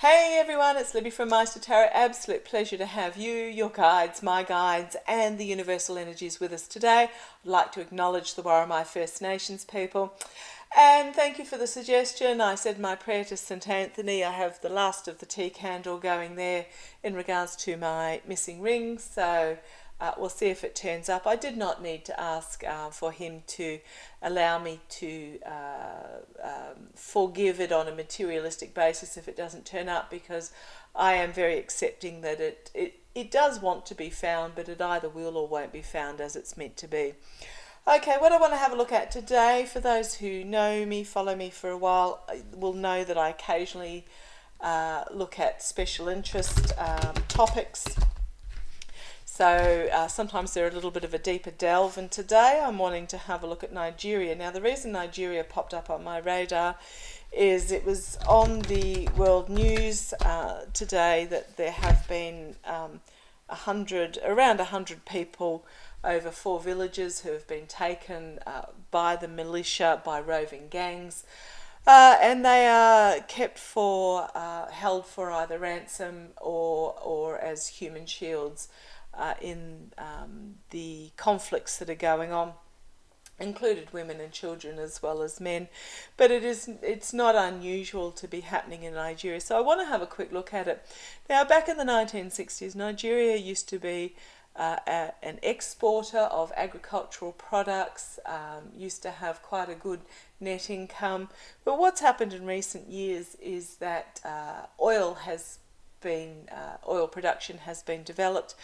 Hey everyone, it's Libby from Meister Tarot. Absolute pleasure to have you, your guides, my guides, and the universal energies with us today. I'd like to acknowledge the Warramai First Nations people. And thank you for the suggestion. I said my prayer to St. Anthony. I have the last of the tea candle going there in regards to my missing rings. So we'll see if it turns up. I did not need to ask for him to allow me to forgive it on a materialistic basis if it doesn't turn up, because I am very accepting that it does want to be found, but it either will or won't be found as it's meant to be. Okay, what I want to have a look at today, for those who know me, follow me for a while, will know that I occasionally look at special interest topics. So sometimes they're a little bit of a deeper delve, and today I'm wanting to have a look at Nigeria. Now, the reason Nigeria popped up on my radar is it was on the world news today that there have been around 100 people over 4 villages who have been taken by the militia, by roving gangs, and they are kept held for either ransom or as human shields in the conflicts that are going on, included women and children as well as men. But it's not unusual to be happening in Nigeria. So I want to have a quick look at it. Now, back in the 1960s, Nigeria used to be an exporter of agricultural products, used to have quite a good net income. But what's happened in recent years is that oil production has been developed,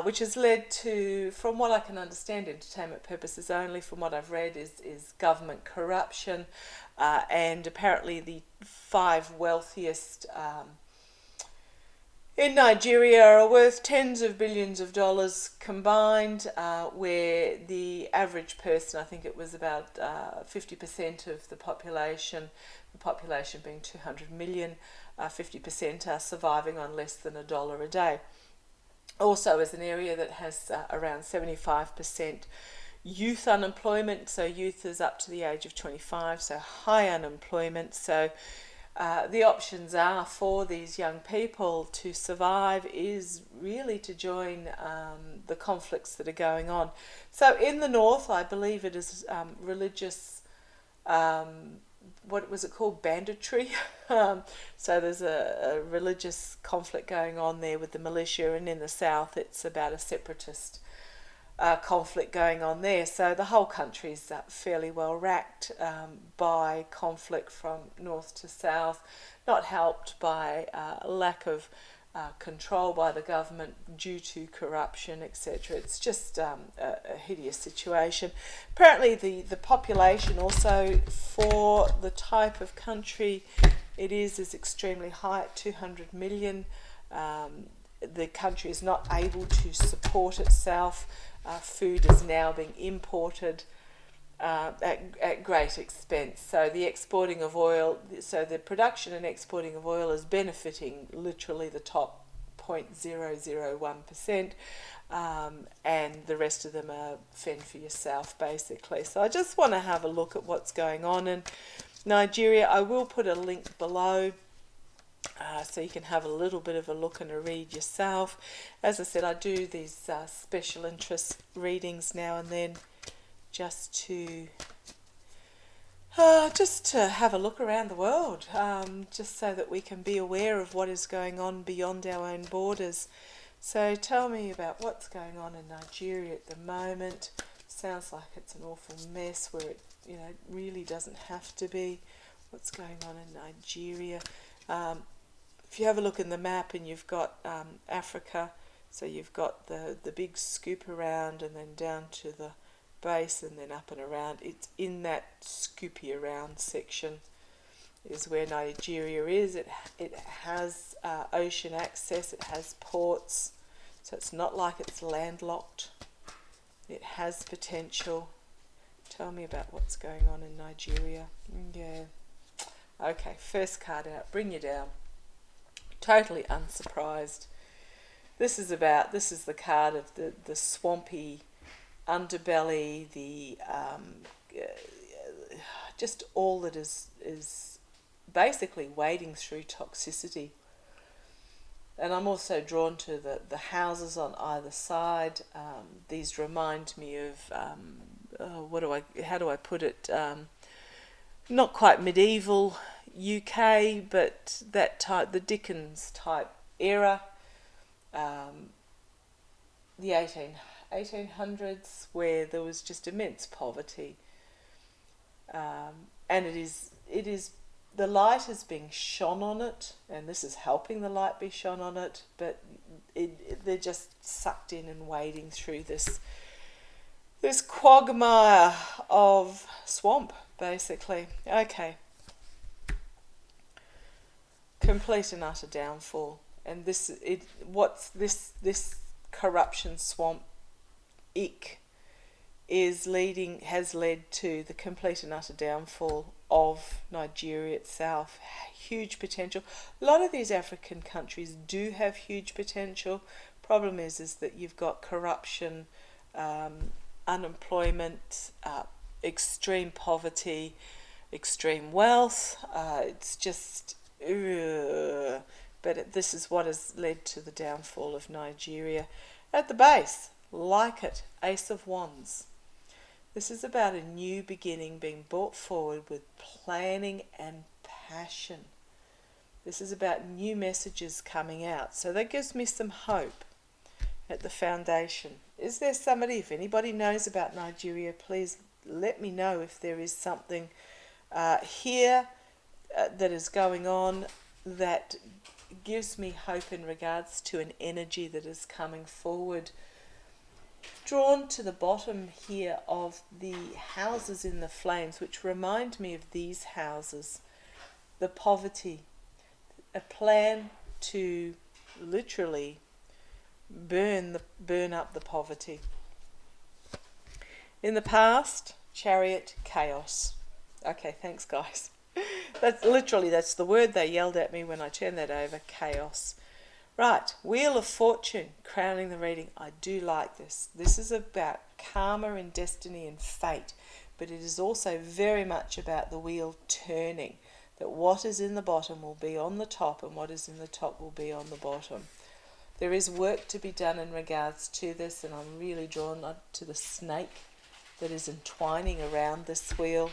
which has led to, from what I can understand, entertainment purposes only, from what I've read, is government corruption, and apparently the 5 wealthiest in Nigeria are worth tens of billions of dollars combined, where the average person, I think it was about 50% of the population being 200 million, 50% are surviving on less than $1 a day. Also, as an area that has around 75% youth unemployment, so youth is up to the age of 25, so high unemployment. So the options are for these young people to survive is really to join the conflicts that are going on. So in the north, I believe it is religious, what was it called, banditry. So there's a religious conflict going on there with the militia, and in the south it's about a separatist conflict going on there. So the whole country is fairly well racked by conflict from north to south, not helped by lack of control by the government due to corruption, etc. It's just a hideous situation. Apparently the population also, for the type of country it is extremely high at 200 million. The country is not able to support itself. Food is now being imported at great expense. So the exporting of oil, so the production and exporting of oil is benefiting literally the top 0.001%, and the rest of them are fend for yourself basically. So I just want to have a look at what's going on in Nigeria. I will put a link below so you can have a little bit of a look and a read yourself. As I said, I do these special interest readings now and then just to have a look around the world, just so that we can be aware of what is going on beyond our own borders. So tell me about what's going on in Nigeria at the moment. Sounds like it's an awful mess where it really doesn't have to be. What's going on in Nigeria? If you have a look in the map and you've got Africa, so you've got the big scoop around and then down to the base and then up and around. It's in that scoopy around section is where Nigeria is. It has ocean access, it has ports, so it's not like it's landlocked. It has potential. Tell me about what's going on in Nigeria. Yeah. Okay, first card out, bring you down. Totally unsurprised. This is the card of the swampy underbelly, the just all that is basically wading through toxicity. And I'm also drawn to the houses on either side. These remind me of, how do I put it? Not quite medieval UK, but that type, the Dickens type era, the 1800s, where there was just immense poverty. And it is the light is being shone on it, and this is helping the light be shone on it, but they're just sucked in and wading through this quagmire of swamp, basically. Okay. Complete and utter downfall. And this corruption swamp ick has led to the complete and utter downfall of Nigeria itself. Huge potential. A lot of these African countries do have huge potential. Problem is that you've got corruption, unemployment, extreme poverty, extreme wealth. It's just... but this is what has led to the downfall of Nigeria. At the base, like it, Ace of Wands. This is about a new beginning being brought forward with planning and passion. This is about new messages coming out. So that gives me some hope at the foundation. Is there somebody, if anybody knows about Nigeria, please let me know if there is something here that is going on that gives me hope in regards to an energy that is coming forward. Drawn to the bottom here of the houses in the flames, which remind me of these houses. The poverty, a plan to literally burn up the poverty. In the past, Chariot, chaos. Okay, thanks guys. That's the word they yelled at me when I turned that over, chaos. Right, Wheel of Fortune, crowning the reading. I do like this. This is about karma and destiny and fate, but it is also very much about the wheel turning, that what is in the bottom will be on the top and what is in the top will be on the bottom. There is work to be done in regards to this, and I'm really drawn to the snake that is entwining around this wheel.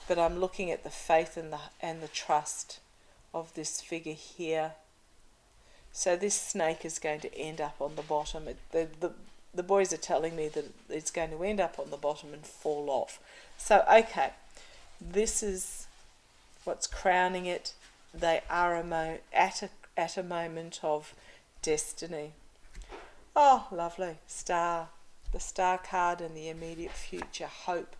But I'm looking at the faith and the trust of this figure here. So this snake is going to end up on the bottom. The boys are telling me that it's going to end up on the bottom and fall off. So, okay, this is what's crowning it. They are at a moment of destiny. Oh, lovely. Star. The star card in the immediate future. Hope.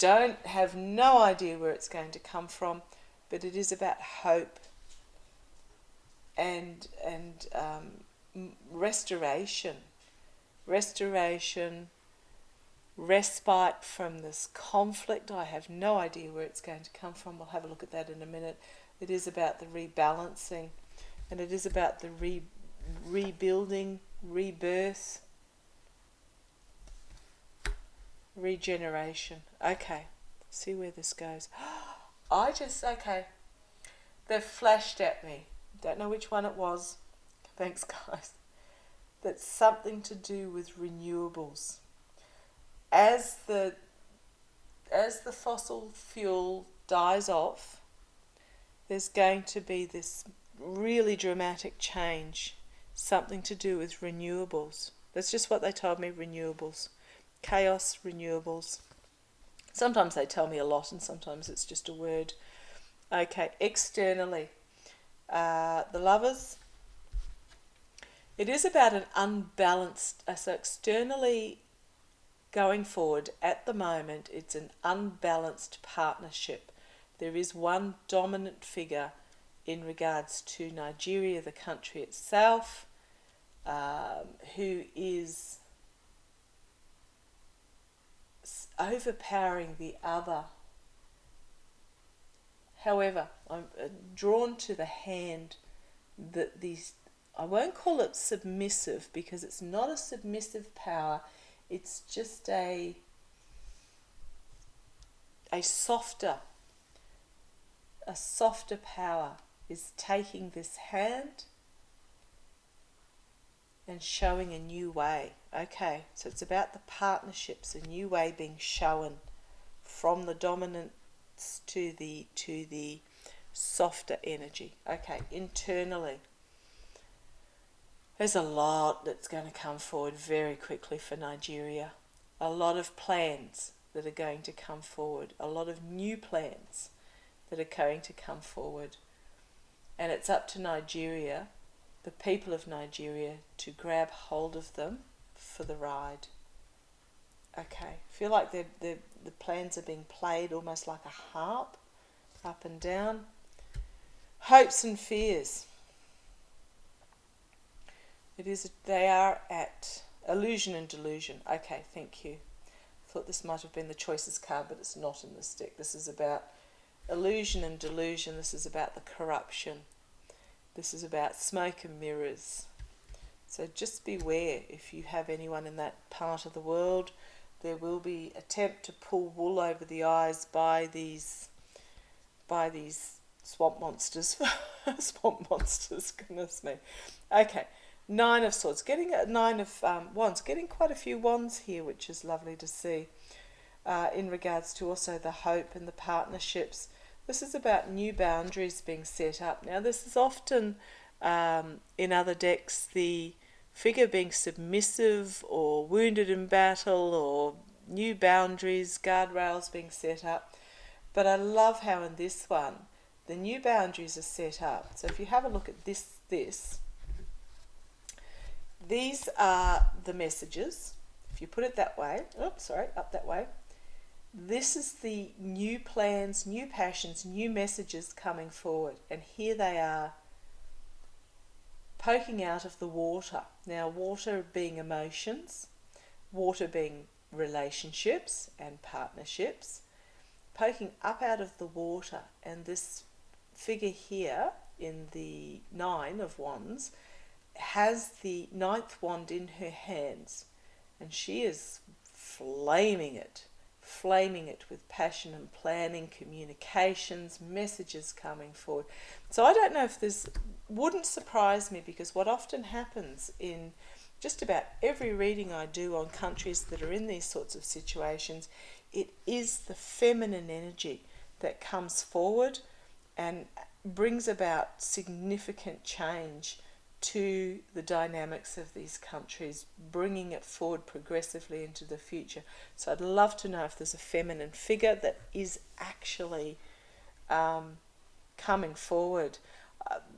Have no idea where it's going to come from, but it is about hope and restoration, respite from this conflict. I have no idea where it's going to come from. We'll have a look at that in a minute. It is about the rebalancing, and it is about the rebuilding, rebirth, regeneration. Okay, see where this goes. Okay, they've flashed at me. Don't know which one it was. Thanks, guys. That's something to do with renewables. As the fossil fuel dies off, there's going to be this really dramatic change. Something to do with renewables. That's just what they told me, renewables. Chaos, renewables. Sometimes they tell me a lot and sometimes it's just a word. Okay, externally. The Lovers. It is about an unbalanced, so externally going forward at the moment, it's an unbalanced partnership. There is one dominant figure in regards to Nigeria, the country itself, who is overpowering the other. However, I'm drawn to the hand that I won't call it submissive, because it's not a submissive power, it's just a softer power is taking this hand and showing a new way. Okay, so it's about the partnerships, a new way being shown from the dominance to the softer energy. Okay, internally. There's a lot that's going to come forward very quickly for Nigeria. A lot of plans that are going to come forward. A lot of new plans that are going to come forward. And it's up to Nigeria, the people of Nigeria, to grab hold of them for the ride. Okay, I feel like the plans are being played almost like a harp, up and down. Hopes and fears. They are at illusion and delusion. Okay, thank you. I thought this might have been the choices card, but it's not in this deck. This is about illusion and delusion. This is about the corruption. This is about smoke and mirrors. So just beware if you have anyone in that part of the world. There will be attempt to pull wool over the eyes by these swamp monsters. Swamp monsters, goodness me. Okay, 9 of Swords. Getting a 9 of Wands. Getting quite a few wands here, which is lovely to see. In regards to also the hope and the partnerships. This is about new boundaries being set up. Now this is often in other decks the figure being submissive or wounded in battle or new boundaries, guardrails being set up. But I love how in this one the new boundaries are set up. So if you have a look at this, these are the messages. If you put it that way, up that way. This is the new plans, new passions, new messages coming forward. And here they are poking out of the water. Now, water being emotions, water being relationships and partnerships, poking up out of the water. And this figure here in the 9 of Wands has the 9th wand in her hands. And she is flaming it with passion and planning, communications, messages coming forward. So I don't know if this wouldn't surprise me, because what often happens in just about every reading I do on countries that are in these sorts of situations, it is the feminine energy that comes forward and brings about significant change to the dynamics of these countries, bringing it forward progressively into the future. So I'd love to know if there's a feminine figure that is actually coming forward.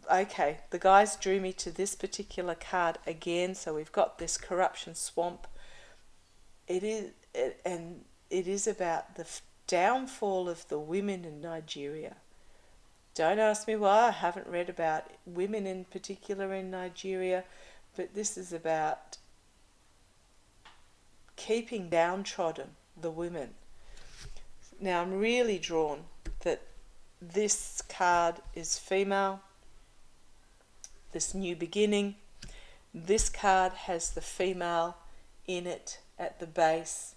Okay, the guys drew me to this particular card again. So we've got this corruption swamp. It is about the downfall of the women in Nigeria. Don't ask me why. I haven't read about women in particular in Nigeria, but this is about keeping downtrodden the women. Now I'm really drawn that this card is female, this new beginning. This card has the female in it at the base,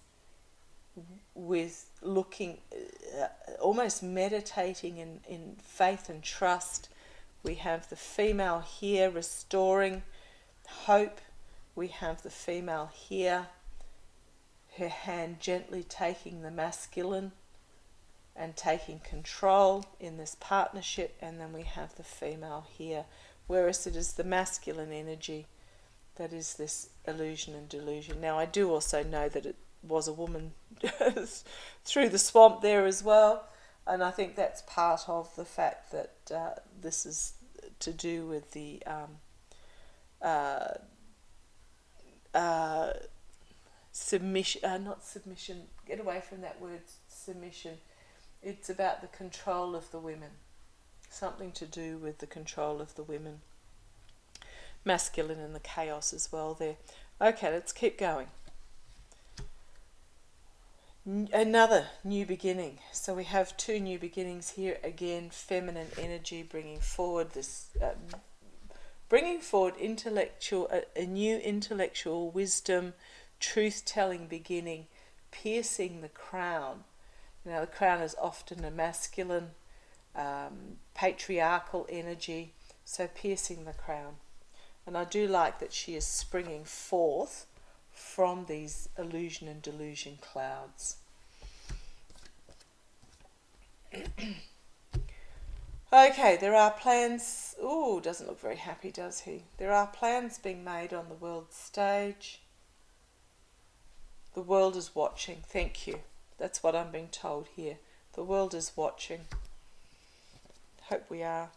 with looking, almost meditating in faith and trust. We have the female here restoring hope. We have the female here, her hand gently taking the masculine and taking control in this partnership. And then we have the female here, whereas it is the masculine energy that is this illusion and delusion. Now I do also know that it was a woman through the swamp there as well, and I think that's part of the fact that this is to do with the submission, get away from that word submission. It's about the control of the women, something to do with the control of the women, masculine and the chaos as well there. Okay, let's keep going. Another new beginning. So we have 2 new beginnings here again. Feminine energy bringing forward this, a new intellectual wisdom, truth-telling beginning, piercing the crown. You know, the crown is often a masculine, patriarchal energy, so piercing the crown. And I do like that she is springing forth from these illusion and delusion clouds. Okay, there are plans. Ooh, doesn't look very happy, does he? There are plans being made on the world stage. The world is watching. Thank you. That's what I'm being told here. The world is watching. Hope we are.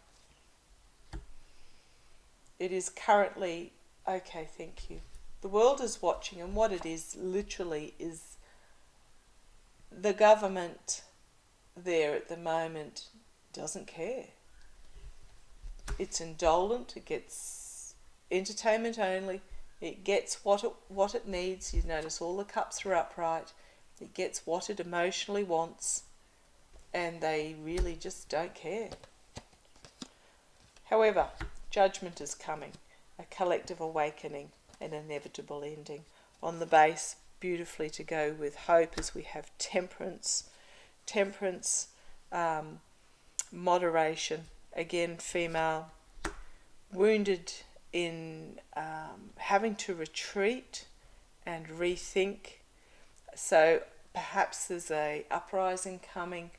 It is currently... Okay, thank you. The world is watching, and what it is literally is the government there at the moment doesn't care. It's indolent. It gets entertainment only. It gets what it needs. You notice all the cups are upright. It gets what it emotionally wants, and they really just don't care. However, judgment is coming, a collective awakening, an inevitable ending. On the base, beautifully to go with hope, as we have temperance, moderation, again female, wounded in having to retreat and rethink. So perhaps there's a uprising coming.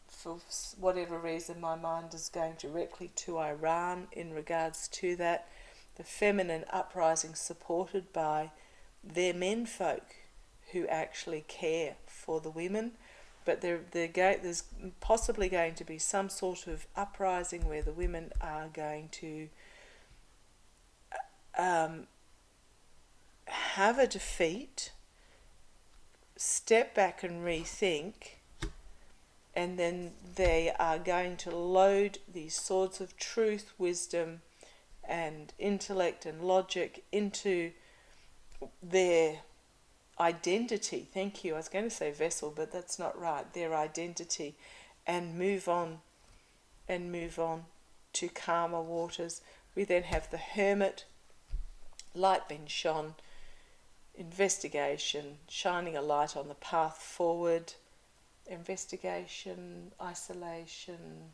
For whatever reason, my mind is going directly to Iran in regards to that. The feminine uprising supported by their menfolk who actually care for the women. But there's possibly going to be some sort of uprising where the women are going to have a defeat, step back and rethink, and then they are going to load these swords of truth, wisdom, and intellect and logic into their identity. Thank you. I was going to say vessel, but that's not right. Their identity, and move on to calmer waters. We then have the hermit, light being shone, investigation, shining a light on the path forward, investigation, isolation.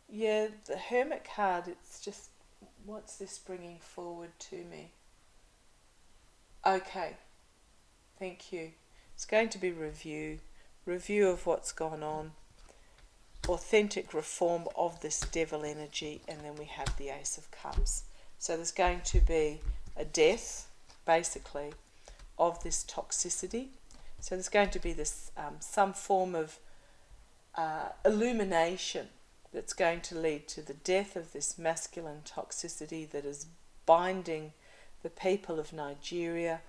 Yeah, the hermit card, it's just, what's this bringing forward to me? Okay, thank you. It's going to be review of what's gone on, authentic reform of this devil energy, and then we have the Ace of Cups. So there's going to be a death, basically, of this toxicity. So there's going to be this some form of illumination that's going to lead to the death of this masculine toxicity that is binding the people of Nigeria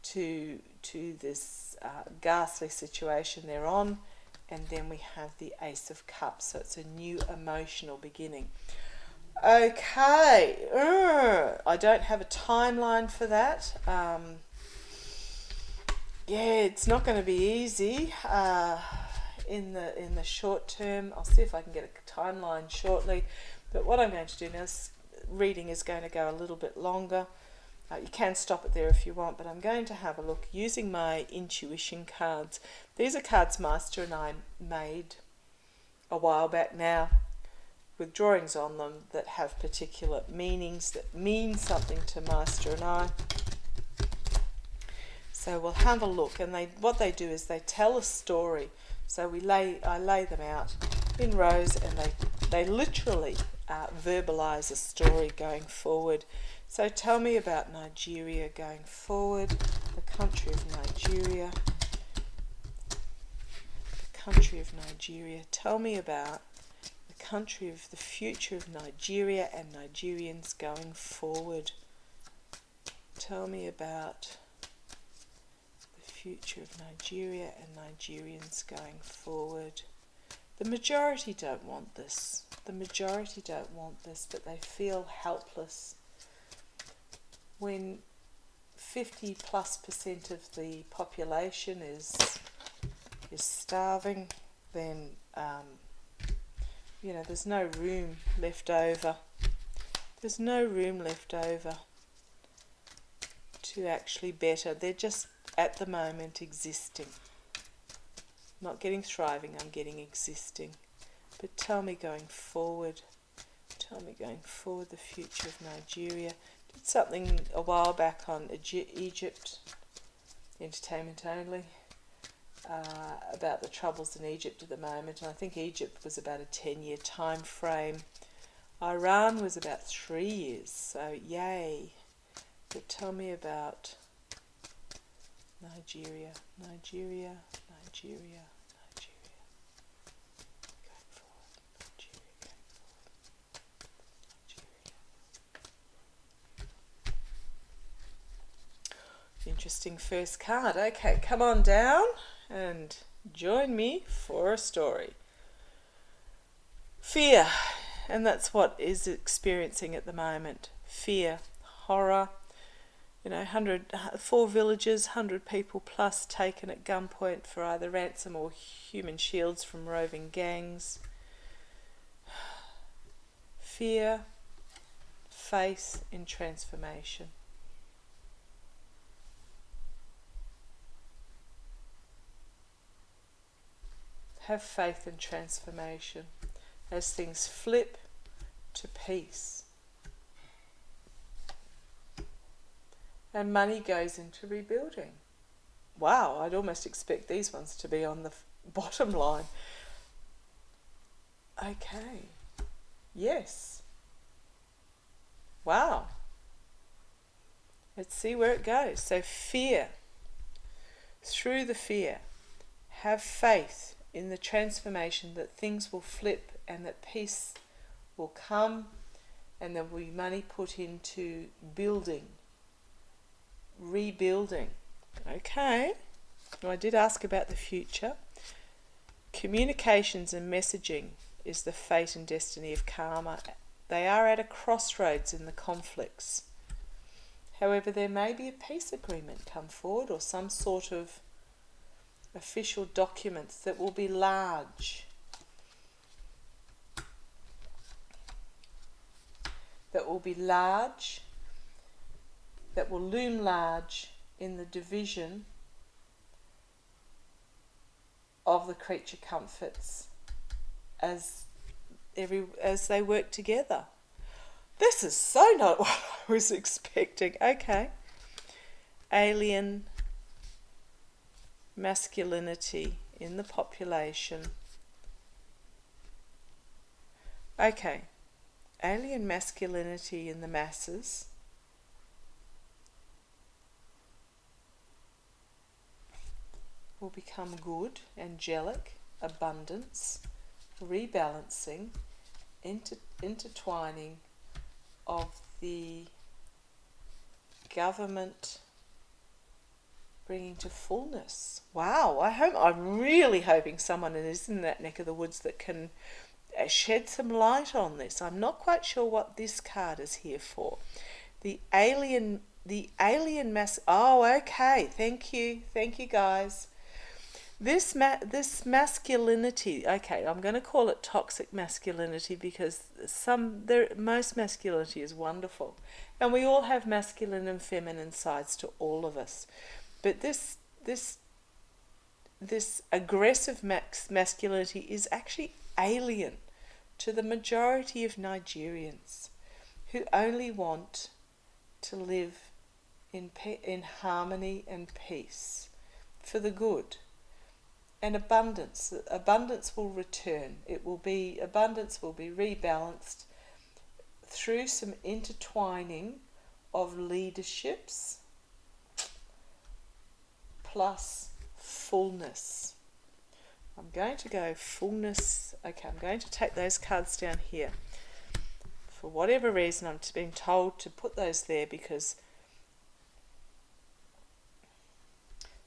to this ghastly situation they're on. And then we have the Ace of Cups, so it's a new emotional beginning. Okay, I don't have a timeline for that. Yeah, it's not going to be easy in the short term. I'll see if I can get a timeline shortly. But what I'm going to do now is, reading is going to go a little bit longer. You can stop it there if you want, but I'm going to have a look using my intuition cards. These are cards Master and I made a while back now, with drawings on them that have particular meanings, that mean something to Master and I. So we'll have a look, and what they do is they tell a story. So I lay them out in rows, and they literally verbalise a story going forward. So tell me about Nigeria going forward, the country of Nigeria. The country of Nigeria. Tell me about the country of the future of Nigeria and Nigerians going forward. Tell me about the future of Nigeria and Nigerians going forward. The majority don't want this. The majority don't want this, but they feel helpless. When 50+% of the population is starving, then there's no room left over. There's no room left over to actually better. They're just at the moment existing. Not getting thriving, I'm getting existing. But tell me going forward. Tell me going forward the future of Nigeria. Did something a while back on Egypt, entertainment only, about the troubles in Egypt at the moment. And I think Egypt was about a 10-year time frame. Iran was about 3 years, so yay. But tell me about Nigeria, Nigeria, Nigeria, Nigeria. Going forward, Nigeria, going forward, Nigeria. Interesting first card. Okay, come on down and join me for a story. Fear, and that's what is experiencing at the moment. Fear, horror. 4 villages, 100 people plus taken at gunpoint for either ransom or human shields from roving gangs. Fear, faith in transformation. Have faith in transformation as things flip to peace. And money goes into rebuilding. Wow, I'd almost expect these ones to be on the bottom line. Okay. Yes. Wow. Let's see where it goes. So fear. Through the fear, have faith in the transformation that things will flip and that peace will come and there will be money put into building. Rebuilding. Okay. Well, I did ask about the future. Communications and messaging is the fate and destiny of karma. They are at a crossroads in the conflicts. However, there may be a peace agreement come forward or some sort of official documents that will be large. That will be large. That will loom large in the division of the creature comforts as they work together. This is so not what I was expecting. Okay. Alien masculinity in the population. Okay. Alien masculinity in the masses. Will become good, angelic, abundance, rebalancing, intertwining of the government bringing to fullness. Wow, I'm really hoping someone is in that neck of the woods that can shed some light on this. I'm not quite sure what this card is here for. The alien mass. Oh, okay. Thank you guys. This masculinity, okay, I'm going to call it toxic masculinity because most masculinity is wonderful. And we all have masculine and feminine sides to all of us. But this aggressive masculinity is actually alien to the majority of Nigerians who only want to live in harmony and peace for the good. And abundance will return. Abundance will be rebalanced through some intertwining of leaderships plus fullness. I'm going to go fullness. Okay, I'm going to take those cards down here. For whatever reason, I'm being told to put those there because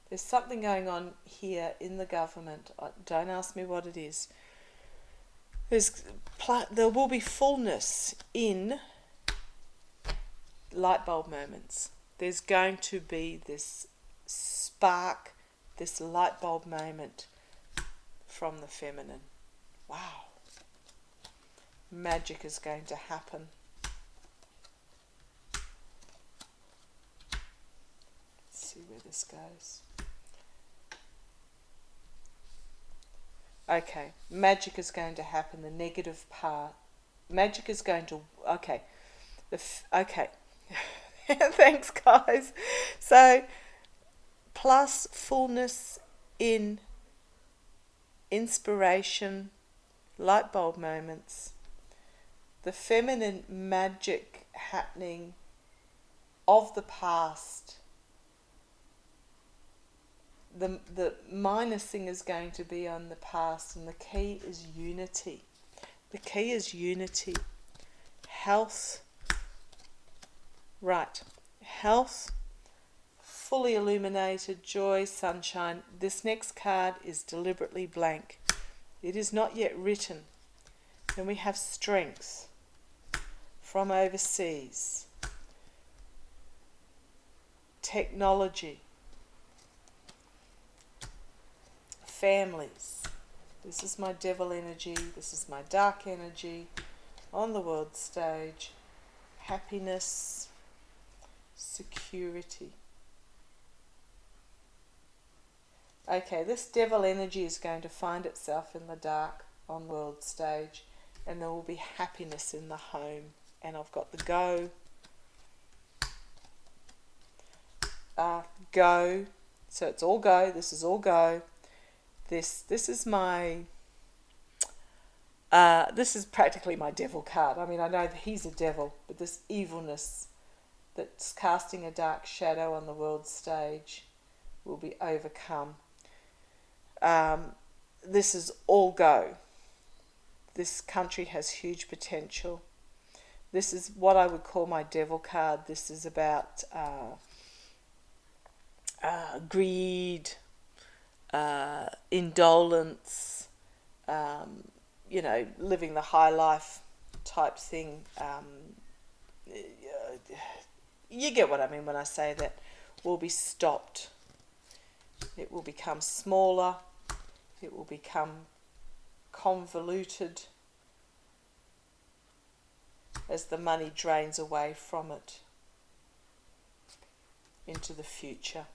there's something going on here in the government. Don't ask me what it is. There will be fullness in light bulb moments. There's going to be this spark, this light bulb moment from the feminine. Wow. Magic is going to happen. where this goes. Okay, magic is going to happen, the negative part. Magic is going to, okay. Okay. Thanks, guys. So, plus fullness in inspiration, light bulb moments, the feminine magic happening of the past. The minusing is going to be on the past, and the key is unity. The key is unity. Health. Right. Health. Fully illuminated, joy, sunshine. This next card is deliberately blank. It is not yet written. Then we have strength from overseas. Technology. Families. This is my devil energy. This is my dark energy on the world stage. Happiness. Security. Okay, this devil energy is going to find itself in the dark on world stage, and there will be happiness in the home. And I've got the go. Go. So it's all go. This is all go. This is my... this is practically my devil card. I mean, I know that he's a devil, but this evilness that's casting a dark shadow on the world stage will be overcome. This is all go. This country has huge potential. This is what I would call my devil card. This is about greed, indolence, living the high life type thing. You get what I mean when I say that. Will be stopped. It will become smaller. It will become convoluted as the money drains away from it into the future.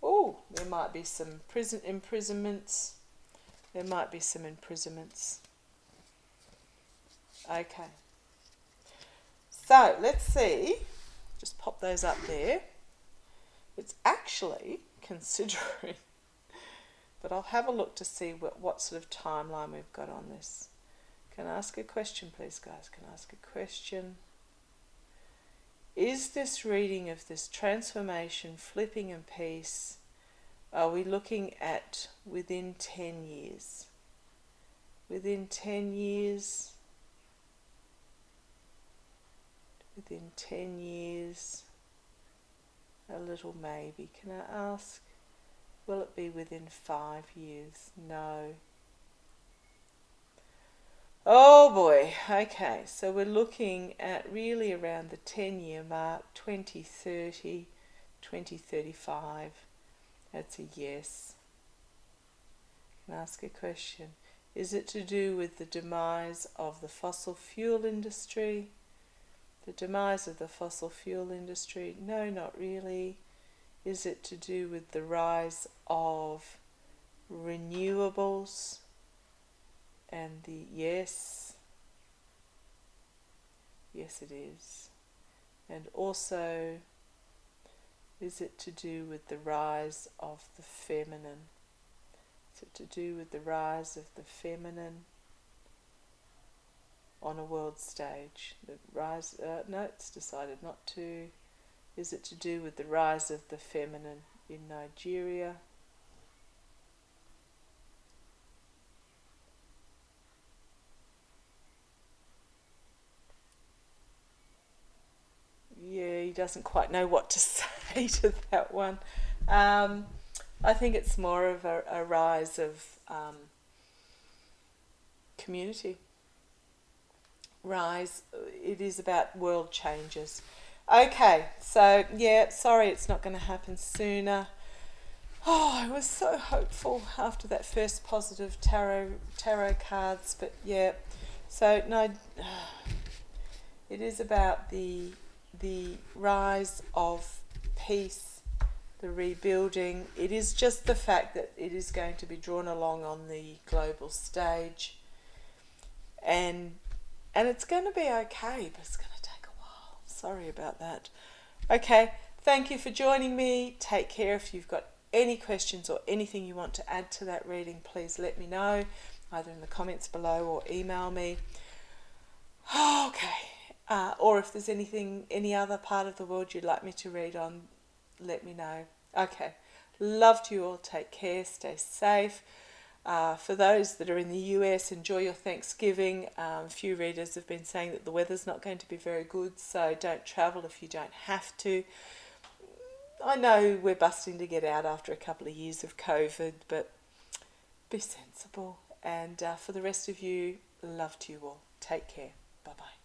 Oh, there might be some imprisonments. There might be some imprisonments. Okay. So, let's see. Just pop those up there. It's actually considering, but I'll have a look to see what sort of timeline we've got on this. Can I ask a question, please, guys? Can I ask a question? Is this reading of this transformation, flipping and peace, are we looking at within 10 years? Within 10 years? Within 10 years? A little maybe. Can I ask, will it be within 5 years? No. Oh boy, okay, so we're looking at really around the 10-year mark, 2030, 2035. That's a yes. Can I ask a question? Is it to do with the demise of the fossil fuel industry? The demise of the fossil fuel industry? No, not really. Is it to do with the rise of renewables? And the yes it is. And also, is it to do with the rise of the feminine? Is it to do with the rise of the feminine on a world stage? The rise, no, it's decided not to. Is it to do with the rise of the feminine in Nigeria? Yeah, he doesn't quite know what to say to that one. I think it's more of a rise of community. Rise, it is about world changes. Okay, so yeah, sorry it's not going to happen sooner. Oh, I was so hopeful after that first positive tarot cards, but yeah. So no, it is about the rise of peace the rebuilding. It is just the fact that it is going to be drawn along on the global stage, and it's going to be okay, but it's going to take a while. Sorry about that. Okay, thank you for joining me. Take care. If you've got any questions or anything you want to add to that reading, please let me know, either in the comments below or email me. Okay. Or if there's any other part of the world you'd like me to read on, let me know. Okay. Love to you all. Take care. Stay safe. For those that are in the US, enjoy your Thanksgiving. A few readers have been saying that the weather's not going to be very good, so don't travel if you don't have to. I know we're busting to get out after a couple of years of COVID, but be sensible. And for the rest of you, love to you all. Take care. Bye-bye.